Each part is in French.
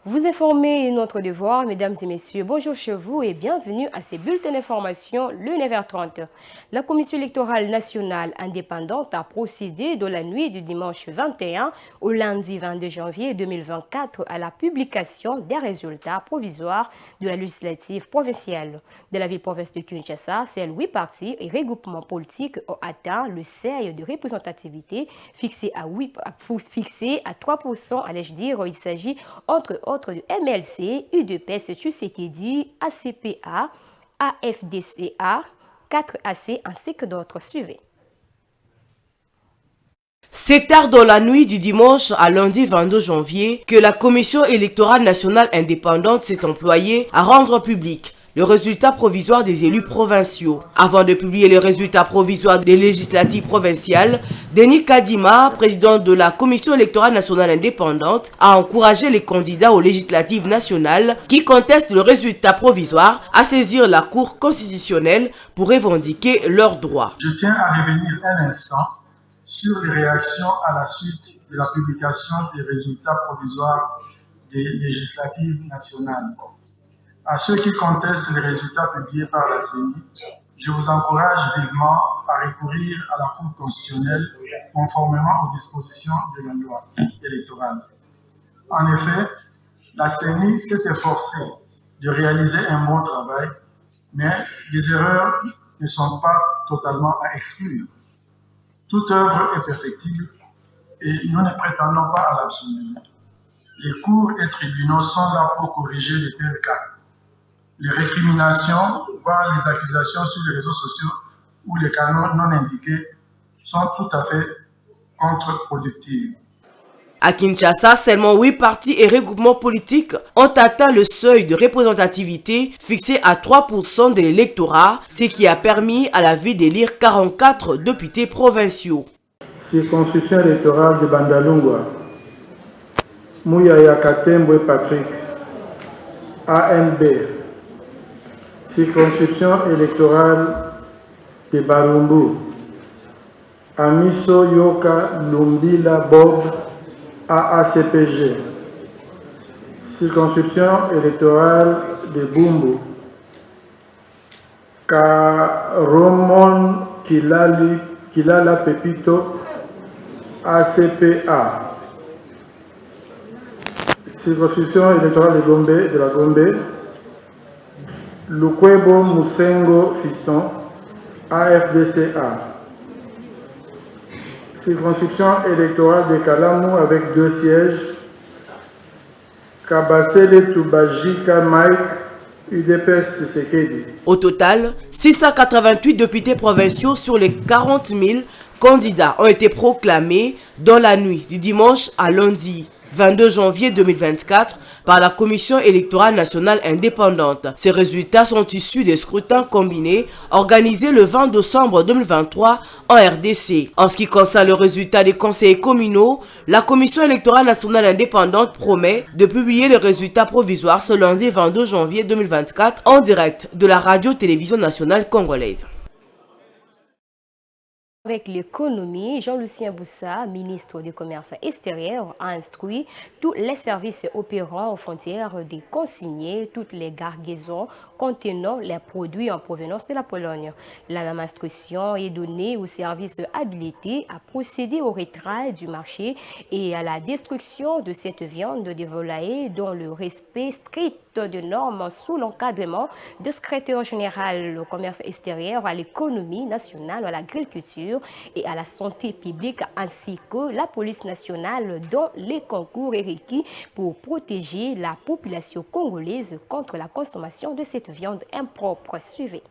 Vous informez est notre devoir, mesdames et messieurs. Bonjour chez vous et bienvenue à ces bulletins d'information, le 9h30. La Commission électorale nationale indépendante a procédé dans la nuit du dimanche 21 au lundi 22 janvier 2024 à la publication des résultats provisoires de la législative provinciale. De la ville-province de Kinshasa, seuls 8 partis et regroupements politiques ont atteint le seuil de représentativité fixé à 3%. Allais-je dire, il s'agit entre autres du MLC, UDPS, Tshisekedi, ACPA, AFDCA, 4AC ainsi que d'autres. Suivez. C'est tard dans la nuit du dimanche à lundi 22 janvier que la Commission électorale nationale indépendante s'est employée à rendre public le résultat provisoire des élus provinciaux. Avant de publier les résultats provisoires des législatives provinciales, Denis Kadima, président de la Commission électorale nationale indépendante, a encouragé les candidats aux législatives nationales qui contestent le résultat provisoire à saisir la Cour constitutionnelle pour revendiquer leurs droits. Je tiens à revenir un instant sur les réactions à la suite de la publication des résultats provisoires des législatives nationales. À ceux qui contestent les résultats publiés par la CENI, je vous encourage vivement à recourir à la Cour constitutionnelle conformément aux dispositions de la loi électorale. En effet, la CENI s'est efforcée de réaliser un bon travail, mais les erreurs ne sont pas totalement à exclure. Toute œuvre est perfectible et nous ne prétendons pas à l'absolu. Les cours et tribunaux sont là pour corriger les tels cas. Les récriminations, voire les accusations sur les réseaux sociaux ou les canaux non indiqués sont tout à fait contre-productives. À Kinshasa, seulement 8 partis et regroupements politiques ont atteint le seuil de représentativité fixé à 3% de l'électorat, ce qui a permis à la ville d'élire 44 députés provinciaux. Circonscription électorale de Bandalungwa, Mouyaya Katembo Patrick, AMB. Circonscription électorale de Barumbu, Amiso Yoka Lumbila Bob, AACPG. Circonscription électorale de Bumbu, Karomon Kilala Pepito, ACPA. Circonscription électorale de la Gombe, Lukwebo Musengo Fiston, AFDCA. Circonscription électorale de Kalamou avec 2 sièges, Kabasele Tubajika Mike, UDPS Tshisekedi. Au total, 688 députés provinciaux sur les 40 000 candidats ont été proclamés dans la nuit du dimanche à lundi 22 janvier 2024 par la Commission électorale nationale indépendante. Ces résultats sont issus des scrutins combinés organisés le 20 décembre 2023 en RDC. En ce qui concerne le résultat des conseillers communaux, la Commission électorale nationale indépendante promet de publier les résultats provisoires ce lundi 22 janvier 2024 en direct de la radio-télévision nationale congolaise. Avec l'économie, Jean-Lucien Boussa, ministre du Commerce extérieur, a instruit tous les services opérant aux frontières de consigner toutes les cargaisons contenant les produits en provenance de la Pologne. La même instruction est donnée aux services habilités à procéder au retrait du marché et à la destruction de cette viande de volaille dans le respect strict de normes sous l'encadrement du secrétaire général au commerce extérieur, à l'économie nationale, à l'agriculture et à la santé publique, ainsi que la police nationale dont les concours est requis pour protéger la population congolaise contre la consommation de cette viande impropre. Suivez.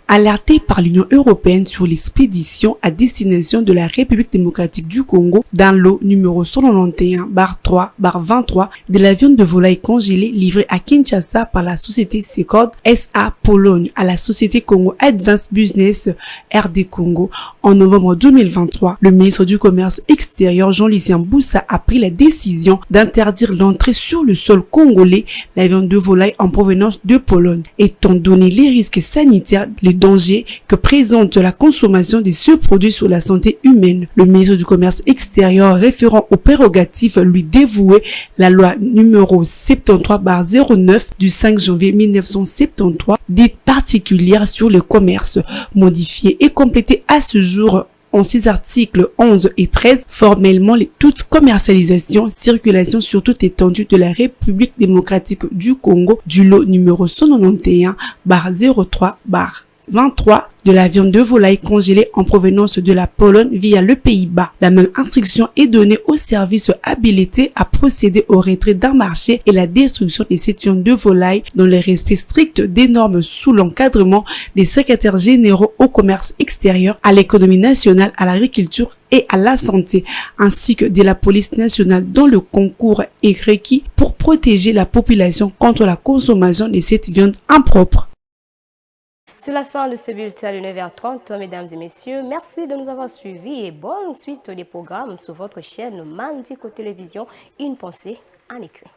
Alerté par l'Union européenne sur l'expédition à destination de la République démocratique du Congo dans l'eau numéro 191-3-23 de la viande de volaille congelée livrée à Kinshasa par la société Secod SA Pologne à la société Congo Advanced Business RD Congo en novembre 2023, le ministre du Commerce extérieur Jean-Lucien Boussa a pris la décision d'interdire l'entrée sur le sol congolais la viande de volaille en provenance de Pologne. Étant donné les risques sanitaires, les dangers que présente la consommation de ce produit sur la santé humaine. Le ministre du Commerce extérieur référant aux prérogatives lui dévouées, la loi numéro 73/09 du 5 janvier 1973, dite particulière sur le commerce, modifiée et complétée à ce jour en 6 articles 11 et 13, formellement toute commercialisation, circulation sur toute étendue de la République démocratique du Congo du lot numéro 191/03/23 de la viande de volaille congelée en provenance de la Pologne via le Pays-Bas. La même instruction est donnée aux services habilités à procéder au retrait d'un marché et la destruction de cette viande de volaille dans le respect strict des normes sous l'encadrement des secrétaires généraux au commerce extérieur, à l'économie nationale, à l'agriculture et à la santé, ainsi que de la police nationale dont le concours est requis pour protéger la population contre la consommation de cette viande impropre. C'est la fin de ce bulletin de 9h30, mesdames et messieurs. Merci de nous avoir suivis et bonne suite des programmes sur votre chaîne Mandiko Télévision. Une pensée en écrit.